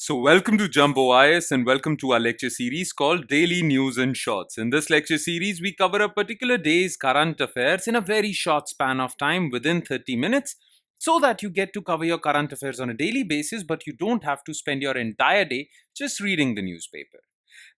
So, welcome to Jumbo IS and welcome to our lecture series called Daily News and Shorts. In this lecture series, we cover a particular day's current affairs in a very short span of time within 30 minutes so that you get to cover your current affairs on a daily basis, but you don't have to spend your entire day just reading the newspaper.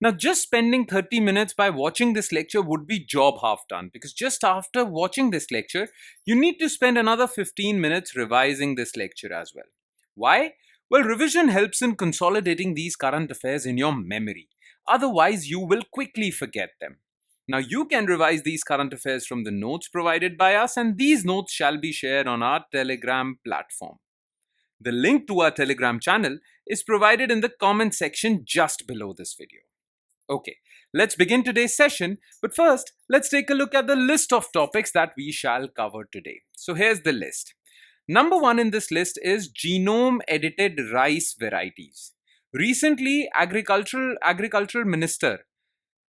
Now, just spending 30 minutes by watching this lecture would be job half done because just after watching this lecture, you need to spend another 15 minutes revising this lecture as well. Why? Well, revision helps in consolidating these current affairs in your memory. Otherwise, you will quickly forget them. Now, you can revise these current affairs from the notes provided by us, and these notes shall be shared on our Telegram platform. The link to our Telegram channel is provided in the comment section just below this video. Okay, let's begin today's session, but first, let's take a look at the list of topics that we shall cover today. So here's the list. Number one in this list is genome edited rice varieties. Recently, Agricultural Minister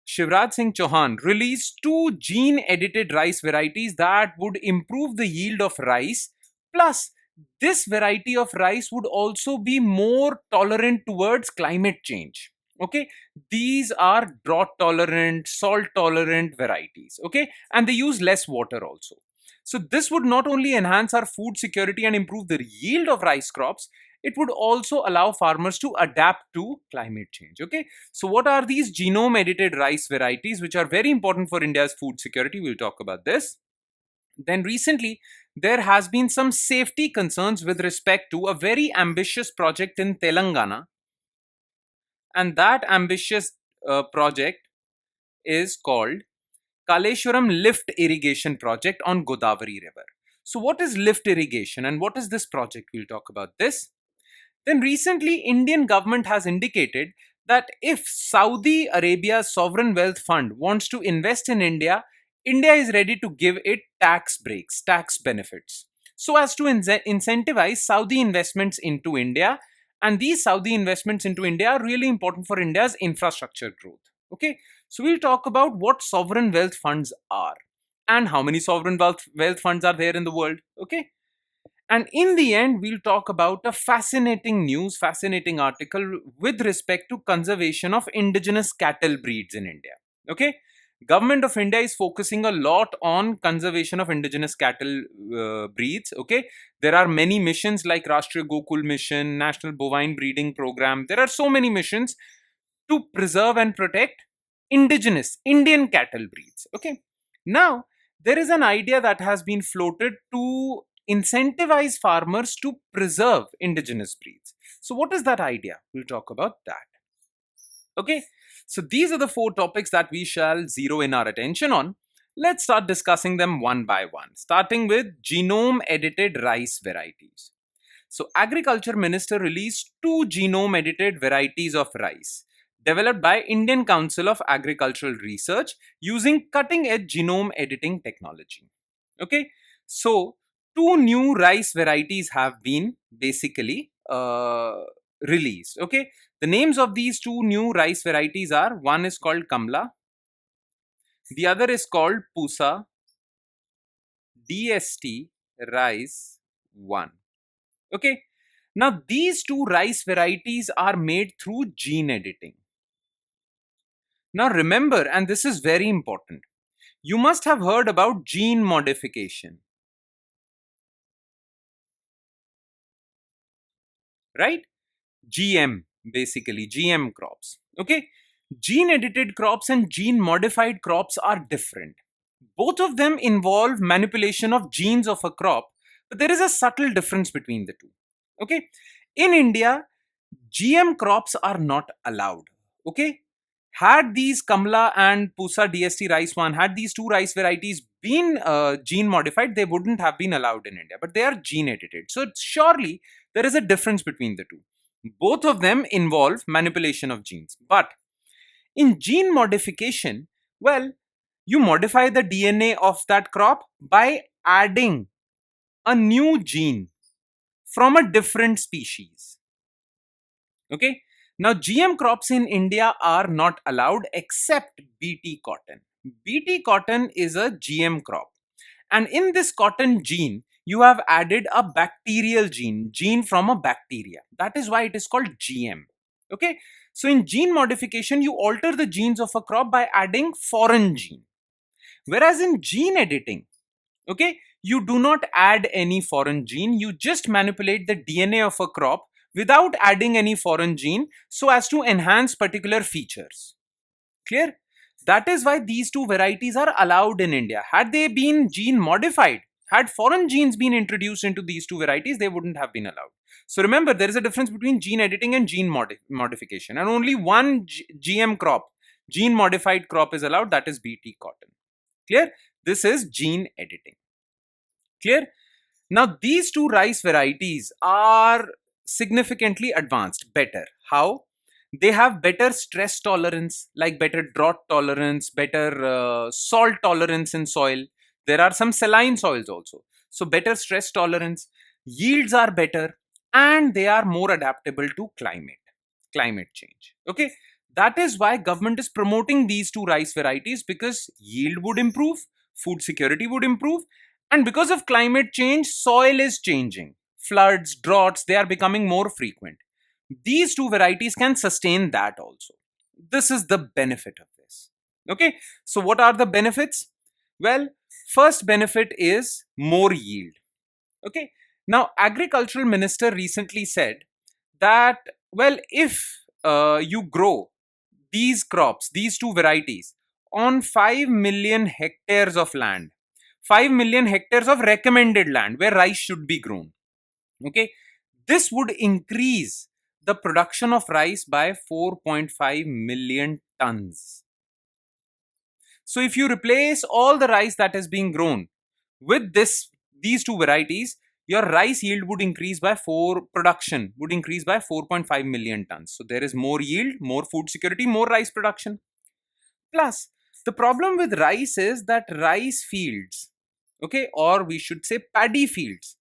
Shivraj Singh Chauhan released two gene edited rice varieties that would improve the yield of rice. Plus, this variety of rice would also be more tolerant towards climate change. Okay, these are drought tolerant, salt tolerant varieties. Okay, and they use less water also. So, this would not only enhance our food security and improve the yield of rice crops, it would also allow farmers to adapt to climate change. Okay, so what are these genome edited rice varieties which are very important for India's food security? We'll talk about this. Then recently, there has been some safety concerns with respect to a very ambitious project in Telangana, and that ambitious project is called Kaleshwaram lift irrigation project on Godavari River. So what is lift irrigation and what is this project? We'll talk about this. Then recently, Indian government has indicated that if Saudi Arabia's sovereign wealth fund wants to invest in India, India is ready to give it tax breaks, tax benefits, so as to incentivize Saudi investments into India. And these Saudi investments into India are really important for India's infrastructure growth. Okay, so we'll talk about what sovereign wealth funds are and how many sovereign wealth funds are there in the world. Okay, and in the end, we'll talk about a fascinating article with respect to conservation of indigenous cattle breeds in India. Okay, government of India is focusing a lot on conservation of indigenous cattle breeds. Okay, there are many missions like Rashtriya Gokul Mission, National Bovine Breeding Program. There are so many missions to preserve and protect indigenous Indian cattle breeds. Okay, now there is an idea that has been floated to incentivize farmers to preserve indigenous breeds. So, what is that idea? We'll talk about that. Okay, so these are the four topics that we shall zero in our attention on. Let's start discussing them one by one, starting with genome edited rice varieties. So, Agriculture Minister released two genome edited varieties of rice developed by Indian Council of Agricultural Research using cutting edge genome editing technology. Okay, so two new rice varieties have been basically released. Okay, the names of these two new rice varieties are, one is called Kamla, the other is called Pusa DST Rice 1. Okay, now these two rice varieties are made through gene editing. Now remember, and this is very important, you must have heard about gene modification, right? GM, basically GM crops. Okay, gene edited crops and gene modified crops are different. Both of them involve manipulation of genes of a crop, but there is a subtle difference between the two. Okay, in India, GM crops are not allowed. Okay, had these Kamla and Pusa DST rice 1, had these two rice varieties been gene modified, they wouldn't have been allowed in India, but they are gene edited. So surely there is a difference between the two. Both of them involve manipulation of genes. But in gene modification, well, you modify the DNA of that crop by adding a new gene from a different species. Okay, now GM crops in India are not allowed except BT cotton. BT cotton is a GM crop, and in this cotton gene you have added a bacterial gene from a bacteria. That is why it is called GM. Okay, so in gene modification, you alter the genes of a crop by adding foreign gene. Whereas in gene editing, okay, you do not add any foreign gene, you just manipulate the DNA of a crop without adding any foreign gene so as to enhance particular features. Clear? That is why these two varieties are allowed in India. Had they been gene modified, had foreign genes been introduced into these two varieties, they wouldn't have been allowed. So remember, there is a difference between gene editing and gene modification, and only one GM crop, gene modified crop, is allowed, that is BT cotton. Clear? This is gene editing. Clear? Now, these two rice varieties are significantly advanced, better. How? They have better stress tolerance, like better drought tolerance, better salt tolerance in soil. There are some saline soils also. So, better stress tolerance, yields are better, and they are more adaptable to climate change. Okay, that is why government is promoting these two rice varieties, because yield would improve, food security would improve, and because of climate change, soil is changing. Floods, droughts, they are becoming more frequent. These two varieties can sustain that also. This is the benefit of this. Okay, so what are the benefits? Well, first benefit is more yield. Okay, now agricultural minister recently said that, well, if you grow these crops, these two varieties, on 5 million hectares of land, 5 million hectares of recommended land where rice should be grown, okay, this would increase the production of rice by 4.5 million tons. So if you replace all the rice that is being grown with these two varieties, your rice yield would increase by 4.5 million tons. So there is more yield, more food security, more rice production. Plus, the problem with rice is that rice fields, okay, or we should say paddy fields,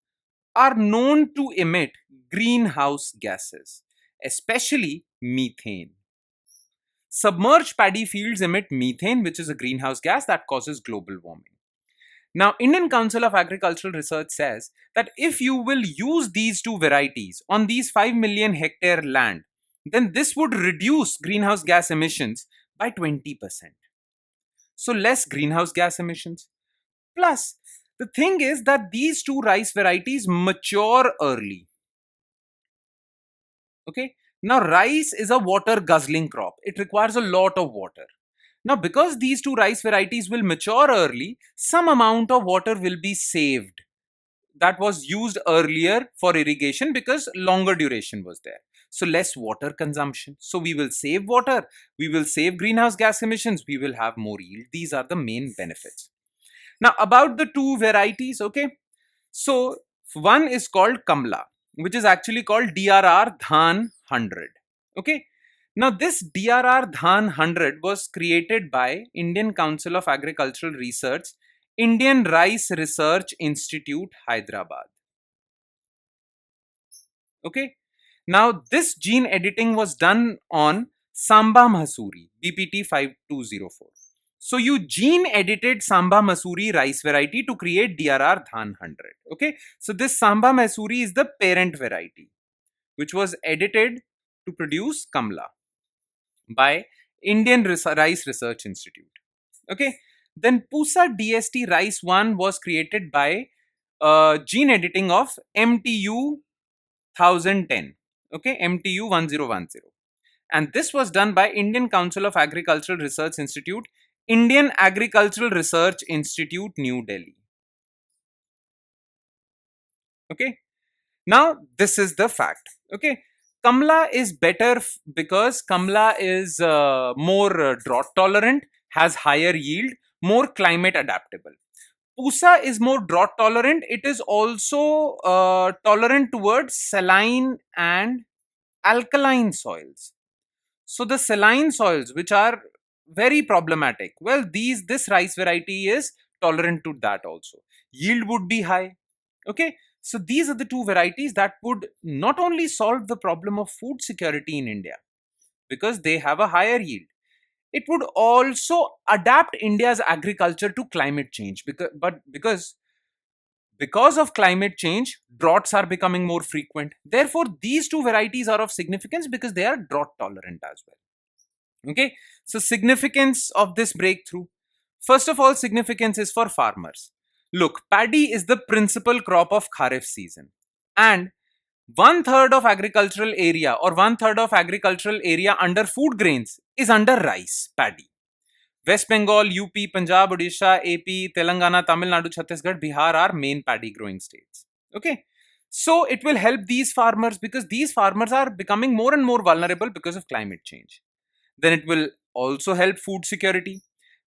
are known to emit greenhouse gases, especially methane. Submerged paddy fields emit methane, which is a greenhouse gas that causes global warming. Now, Indian Council of Agricultural Research says that if you will use these two varieties on these 5 million hectare land, then this would reduce greenhouse gas emissions by 20%. So less greenhouse gas emissions. Plus, the thing is that these two rice varieties mature early. Okay. Now, rice is a water guzzling crop. It requires a lot of water. Now, because these two rice varieties will mature early, some amount of water will be saved that was used earlier for irrigation, because longer duration was there. So less water consumption. So we will save water, we will save greenhouse gas emissions, we will have more yield. These are the main benefits. Now, about the two varieties, okay. So one is called Kamla, which is actually called DRR Dhan 100. Okay. Now, this DRR Dhan 100 was created by Indian Council of Agricultural Research, Indian Rice Research Institute, Hyderabad. Okay. Now, this gene editing was done on Samba Masuri, BPT 5204. So, you gene edited Samba Masuri rice variety to create DRR Dhan 100. Okay. So, this Samba Masuri is the parent variety, which was edited to produce Kamla by Indian Rice Research Institute. Okay. Then Pusa DST Rice 1 was created by gene editing of MTU 1010. Okay, MTU 1010. And this was done by Indian Council of Agricultural Research Institute, Indian Agricultural Research Institute, New Delhi. Okay. Now, this is the fact. Okay. Kamla is better because Kamla is more drought tolerant, has higher yield, more climate adaptable. Pusa is more drought tolerant. It is also tolerant towards saline and alkaline soils. So the saline soils, which are very problematic, well, this rice variety is tolerant to that also. Yield would be high. Okay, so these are the two varieties that would not only solve the problem of food security in India because they have a higher yield, it would also adapt India's agriculture to climate change, because Because of climate change, droughts are becoming more frequent. Therefore, these two varieties are of significance because they are drought tolerant as well. Okay, so significance of this breakthrough. First of all, significance is for farmers. Look, paddy is the principal crop of Kharif season, and one third of agricultural area or one third of agricultural area under food grains is under rice, paddy. West Bengal, UP, Punjab, Odisha, AP, Telangana, Tamil Nadu, Chhattisgarh, Bihar are main paddy growing states. Okay. So it will help these farmers because these farmers are becoming more and more vulnerable because of climate change. Then it will also help food security.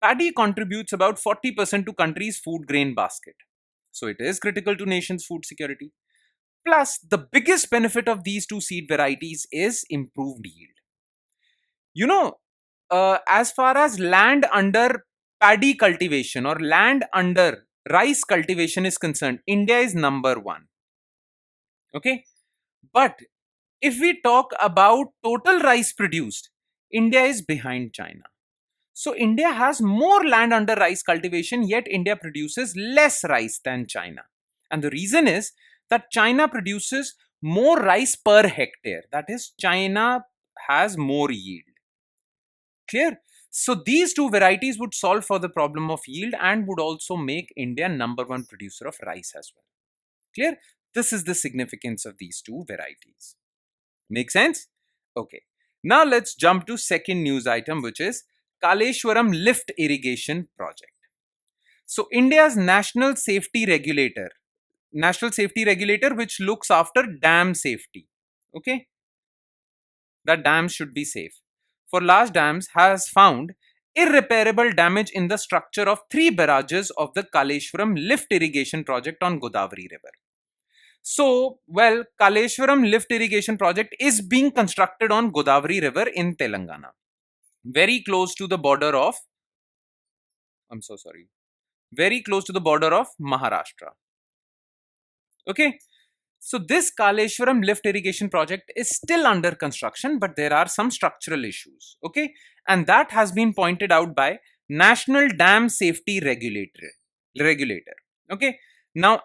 Paddy contributes about 40% to country's food grain basket. So it is critical to nation's food security. Plus, the biggest benefit of these two seed varieties is improved yield. You know, as far as land under paddy cultivation or land under rice cultivation is concerned, India is number one. Okay. But if we talk about total rice produced, India is behind China. So India has more land under rice cultivation, yet India produces less rice than China. And the reason is that China produces more rice per hectare. That is, China has more yield. Clear? So these two varieties would solve for the problem of yield and would also make India number one producer of rice as well. Clear? This is the significance of these two varieties. Make sense? Okay. Now let's jump to second news item, which is Kaleshwaram lift irrigation project. So India's national safety regulator which looks after dam safety. Okay. That dams should be safe. For large dams has found irreparable damage in the structure of 3 barrages of the Kaleshwaram lift irrigation project on Godavari River. So, well, Kaleshwaram lift irrigation project is being constructed on Godavari River in Telangana, very close to the border of, I'm so sorry, very close to the border of Maharashtra. Okay. So this Kaleshwaram lift irrigation project is still under construction, but there are some structural issues. Okay. And that has been pointed out by National Dam Safety Regulator. Okay. Now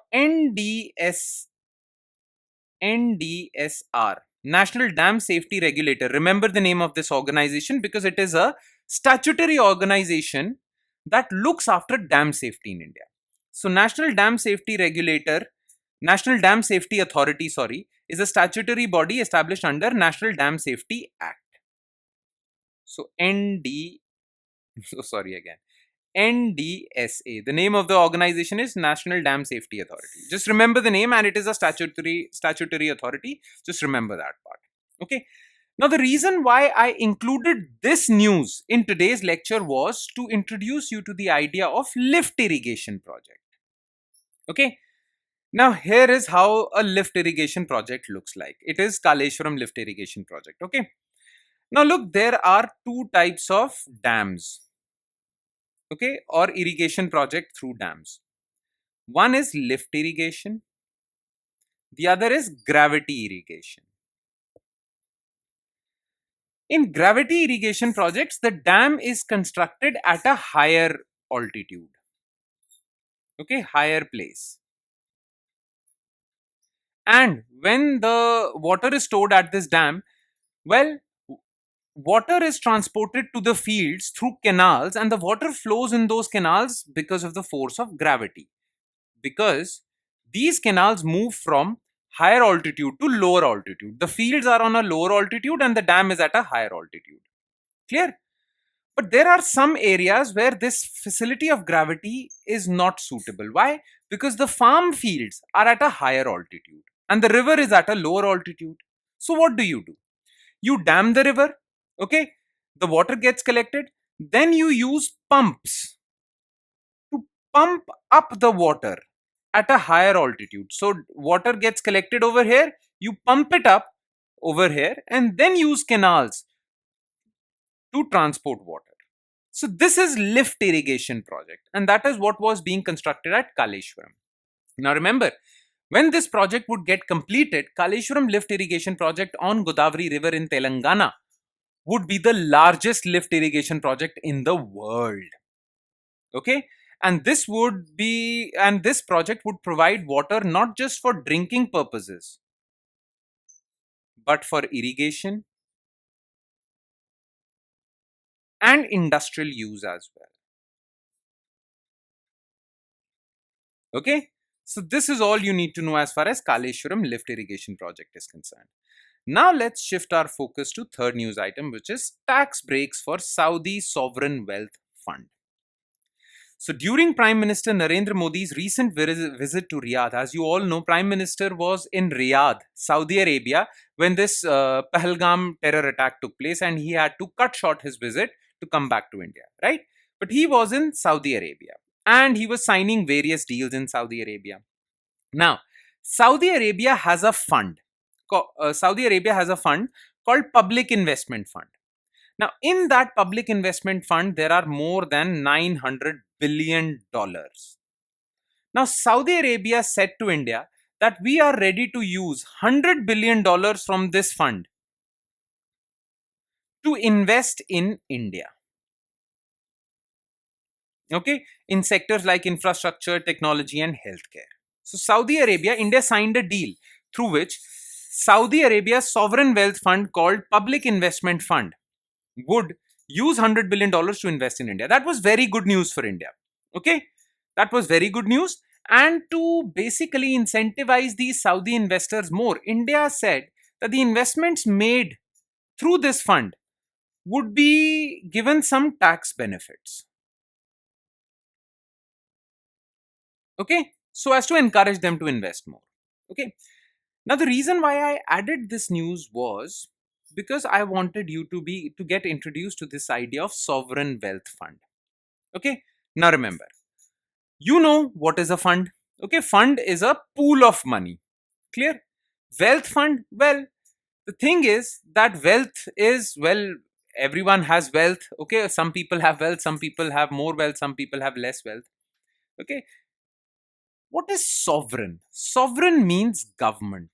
NDSR, National Dam Safety Regulator. Remember the name of this organization because it is a statutory organization that looks after dam safety in India. So National Dam Safety Authority, is a statutory body established under National Dam Safety Act. So NDSA. The name of the organization is National Dam Safety Authority. Just remember the name, and it is a statutory authority. Just remember that part. Okay. Now, the reason why I included this news in today's lecture was to introduce you to the idea of lift irrigation project. Okay. Now, here is how a lift irrigation project looks like. It is Kaleshwaram lift irrigation project. Okay. Now, look, there are two types of dams. Okay, or irrigation project through dams. One is lift irrigation, the other is gravity irrigation. In gravity irrigation projects, the dam is constructed at a higher altitude, okay, higher place. And when the water is stored at this dam, well, water is transported to the fields through canals, and the water flows in those canals because of the force of gravity. Because these canals move from higher altitude to lower altitude. The fields are on a lower altitude and the dam is at a higher altitude. Clear? But there are some areas where this facility of gravity is not suitable. Why? Because the farm fields are at a higher altitude and the river is at a lower altitude. So what do? You dam the river, okay? The water gets collected. Then you use pumps to pump up the water at a higher altitude. So water gets collected over here, you pump it up over here and then use canals to transport water. So this is lift irrigation project and that is what was being constructed at Kaleshwaram. Now remember, when this project would get completed, Kaleshwaram lift irrigation project on Godavari River in Telangana would be the largest lift irrigation project in the world. Okay? And this project would provide water not just for drinking purposes, but for irrigation and industrial use as well. Okay, so this is all you need to know as far as Kaleshwaram lift irrigation project is concerned. Now let's shift our focus to third news item, which is tax breaks for Saudi Sovereign Wealth Fund. So during Prime Minister Narendra Modi's recent visit to Riyadh, as you all know, Prime Minister was in Riyadh, Saudi Arabia, when this Pahalgam terror attack took place, and he had to cut short his visit to come back to India, right? But he was in Saudi Arabia and he was signing various deals in Saudi Arabia. Now, Saudi Arabia has a fund. Saudi Arabia has a fund called Public Investment Fund. Now, in that public investment fund, there are more than $900 billion. Now, Saudi Arabia said to India that we are ready to use $100 billion from this fund to invest in India. Okay, in sectors like infrastructure, technology, and healthcare. So, Saudi Arabia, India signed a deal through which Saudi Arabia's sovereign wealth fund called Public Investment Fund would use $100 billion to invest in India. That was very good news for India. Okay, that was very good news. And to basically incentivize these Saudi investors more, India said that the investments made through this fund would be given some tax benefits. Okay, so as to encourage them to invest more. Okay, now the reason why I added this news was because I wanted you to get introduced to this idea of sovereign wealth fund. Okay, now remember, you know what is a fund. Okay, fund is a pool of money. Clear? Wealth fund, well, the thing is that wealth is, well, everyone has wealth. Okay, some people have wealth, some people have more wealth, some people have less wealth. Okay, what is sovereign? Sovereign means government.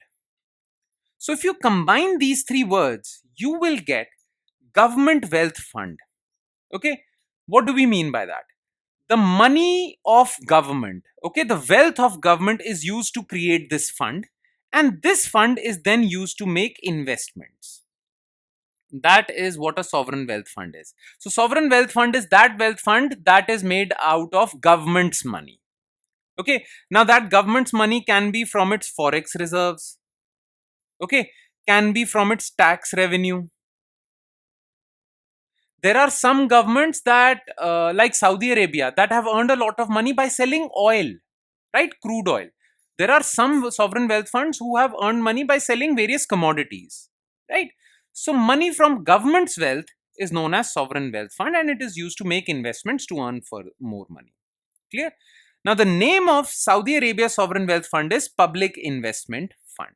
So if you combine these three words, you will get government wealth fund. Okay, what do we mean by that? The money of government, okay, the wealth of government is used to create this fund, and this fund is then used to make investments. That is what a sovereign wealth fund is. So sovereign wealth fund is that wealth fund that is made out of government's money. Okay, now that government's money can be from its forex reserves, okay, can be from its tax revenue. There are some governments that like Saudi Arabia that have earned a lot of money by selling oil, right? Crude oil. There are some sovereign wealth funds who have earned money by selling various commodities, right? So money from government's wealth is known as sovereign wealth fund, and it is used to make investments to earn for more money. Clear? Now the name of Saudi Arabia sovereign wealth fund is Public Investment Fund.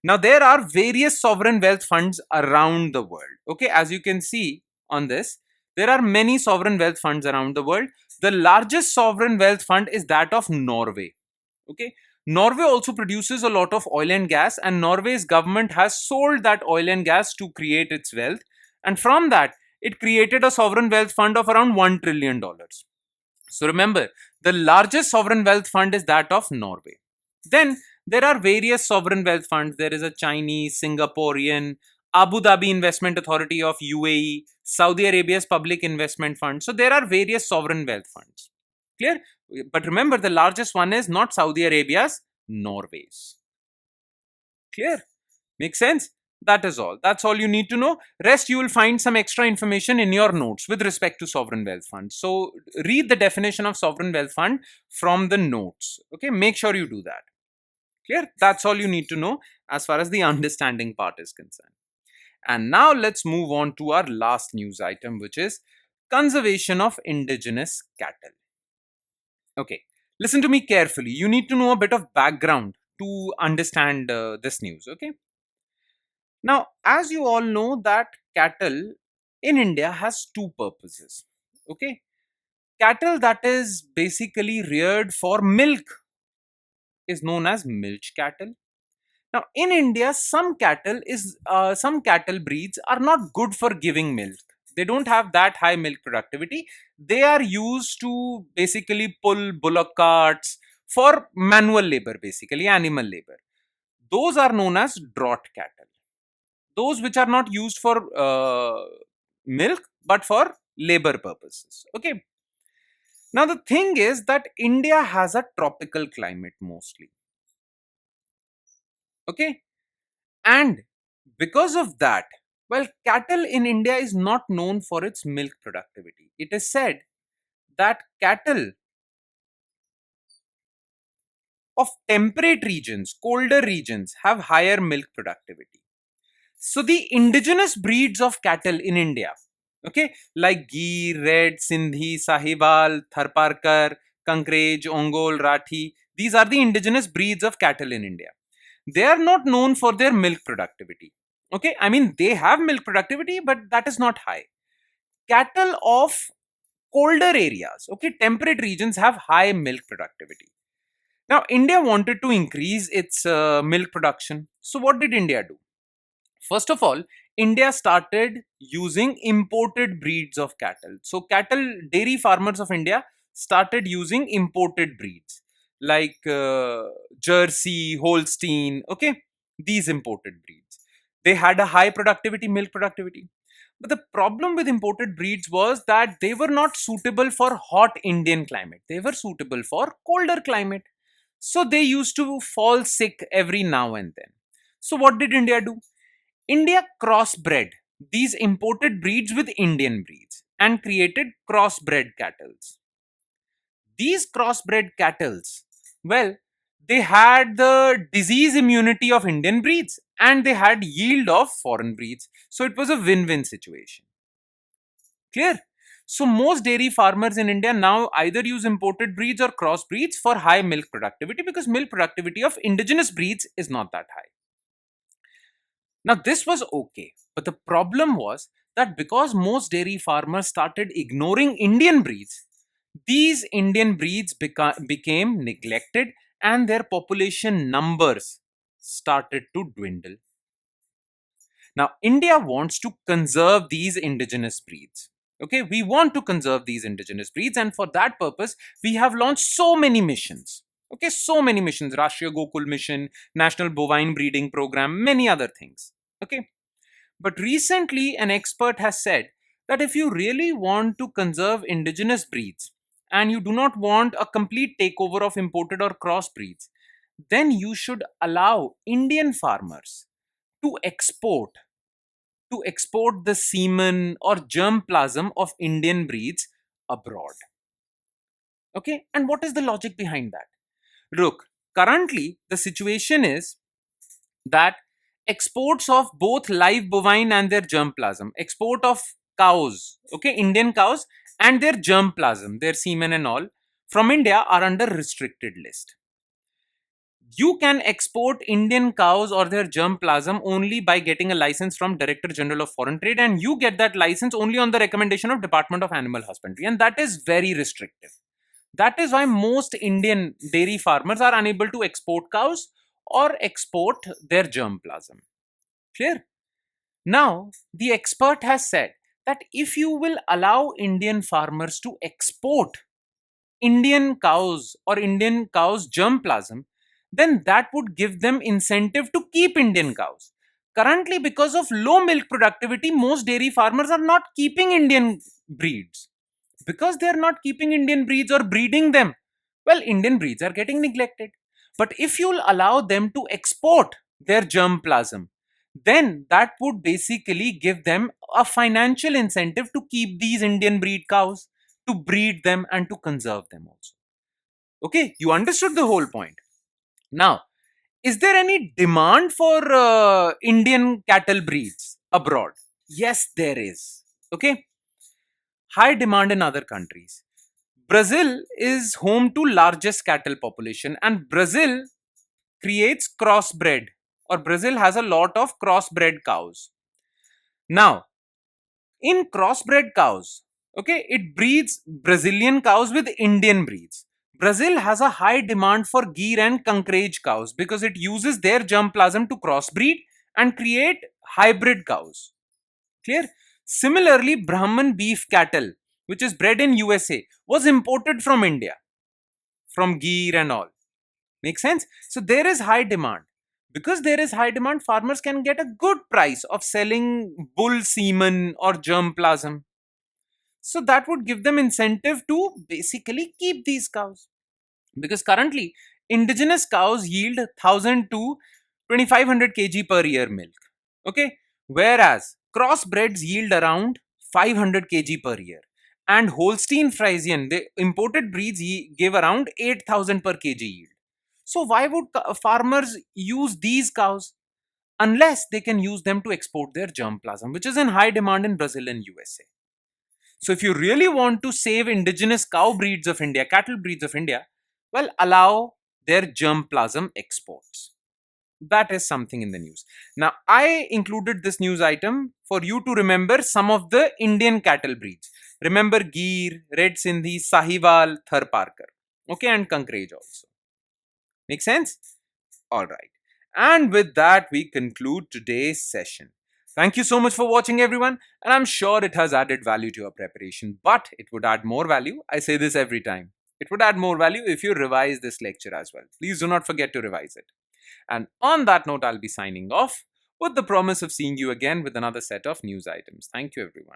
Now there are various sovereign wealth funds around the world. Okay, as you can see on this, there are many sovereign wealth funds around the world. The largest sovereign wealth fund is that of Norway. Okay, Norway also produces a lot of oil and gas, and Norway's government has sold that oil and gas to create its wealth, and from that it created a sovereign wealth fund of around $1 trillion. So remember, the largest sovereign wealth fund is that of Norway. Then there are various sovereign wealth funds. There is a Chinese, Singaporean, Abu Dhabi Investment Authority of UAE, Saudi Arabia's Public Investment Fund. So there are various sovereign wealth funds. Clear? But remember, the largest one is not Saudi Arabia's, Norway's. Clear? Makes sense? That is all. That's all you need to know. Rest you will find some extra information in your notes with respect to sovereign wealth fund. So read the definition of sovereign wealth fund from the notes. Okay, make sure you do that. Clear? That's all you need to know as far as the understanding part is concerned. And now let's move on to our last news item, which is conservation of indigenous cattle. Okay, listen to me carefully. You need to know a bit of background to understand this news. Okay. Now, as you all know, that cattle in India has two purposes. Okay, cattle that is basically reared for milk is known as milch cattle. Now, in India, some cattle breeds are not good for giving milk. They don't have that high milk productivity. They are used to basically pull bullock carts for manual labor, basically animal labor. Those are known as draught cattle. Those which are not used for milk but for labor purposes. Okay. Now the thing is that India has a tropical climate mostly. Okay. And because of that, well, cattle in India is not known for its milk productivity. It is said that cattle of temperate regions, colder regions, have higher milk productivity. So the indigenous breeds of cattle in India, okay, like Gir, Red, Sindhi, Sahibal, Tharparkar, Kankrej, Ongol, Rathi, these are the indigenous breeds of cattle in India. They are not known for their milk productivity. Okay, I mean, they have milk productivity, but that is not high. Cattle of colder areas, okay, temperate regions have high milk productivity. Now, India wanted to increase its milk production. So, what did India do? First of all, India started using imported breeds of cattle. So, cattle dairy farmers of India started using imported breeds like Jersey, Holstein, okay, these imported breeds. They had a high productivity, milk productivity. But the problem with imported breeds was that they were not suitable for hot Indian climate. They were suitable for colder climate. So they used to fall sick every now and then. So what did India do? India crossbred these imported breeds with Indian breeds and created crossbred cattle. These crossbred cattle, well, they had the disease immunity of Indian breeds and they had yield of foreign breeds. So it was a win-win situation. Clear? So most dairy farmers in India now either use imported breeds or crossbreeds for high milk productivity because milk productivity of indigenous breeds is not that high. Now, this was okay, but the problem was that because most dairy farmers started ignoring Indian breeds, these Indian breeds became neglected and their population numbers started to dwindle. Now, India wants to conserve these indigenous breeds. Okay, we want to conserve these indigenous breeds, and for that purpose, we have launched so many missions. Okay, so many missions, Rashtriya Gokul Mission, National Bovine Breeding Program, many other things. Okay, but recently, an expert has said that if you really want to conserve indigenous breeds and you do not want a complete takeover of imported or cross breeds, then you should allow Indian farmers to export the semen or germplasm of Indian breeds abroad. Okay, and what is the logic behind that? Look, currently the situation is that exports of both live bovine and their germplasm, export of cows, okay, Indian cows and their germplasm, their semen and all from India are under restricted list. You can export Indian cows or their germplasm only by getting a license from Director General of Foreign Trade, and you get that license only on the recommendation of Department of Animal Husbandry, and that is very restrictive. That is why most Indian dairy farmers are unable to export cows or export their germplasm. Clear? Now, the expert has said that if you will allow Indian farmers to export Indian cows or Indian cows germplasm, then that would give them incentive to keep Indian cows. Currently, because of low milk productivity, most dairy farmers are not keeping Indian breeds. Because they are not keeping Indian breeds or breeding them, well, Indian breeds are getting neglected. But if you'll allow them to export their germplasm, then that would basically give them a financial incentive to keep these Indian breed cows, to breed them and to conserve them also. Okay, you understood the whole point. Now, is there any demand for Indian cattle breeds abroad? Yes, there is. Okay, high demand in other countries. Brazil is home to largest cattle population, and Brazil creates crossbred, or Brazil has a lot of crossbred cows. Now, in crossbred cows, okay, it breeds Brazilian cows with Indian breeds. Brazil has a high demand for Gir and Kankrej cows because it uses their germplasm to crossbreed and create hybrid cows. Clear? Similarly, Brahman beef cattle, which is bred in USA, was imported from India, from Gir and all. Make sense? So there is high demand. Because there is high demand, farmers can get a good price of selling bull semen or germplasm. So that would give them incentive to basically keep these cows. Because currently, indigenous cows yield 1000 to 2500 kg per year milk. Okay? Whereas crossbreds yield around 500 kg per year. And Holstein Friesian, the imported breeds give around 8000 per kg yield. So why would farmers use these cows unless they can use them to export their germplasm, which is in high demand in Brazil and USA? So if you really want to save indigenous cow breeds of India, cattle breeds of India, well, allow their germplasm exports. That is something in the news. Now, I included this news item for you to remember some of the Indian cattle breeds. Remember Gir, Red Sindhi, Sahiwal, Tharparkar. Okay, and Kankraj also. Make sense? All right. And with that, we conclude today's session. Thank you so much for watching, everyone. And I'm sure it has added value to your preparation, but it would add more value. I say this every time. It would add more value if you revise this lecture as well. Please do not forget to revise it. And on that note, I'll be signing off with the promise of seeing you again with another set of news items. Thank you, everyone.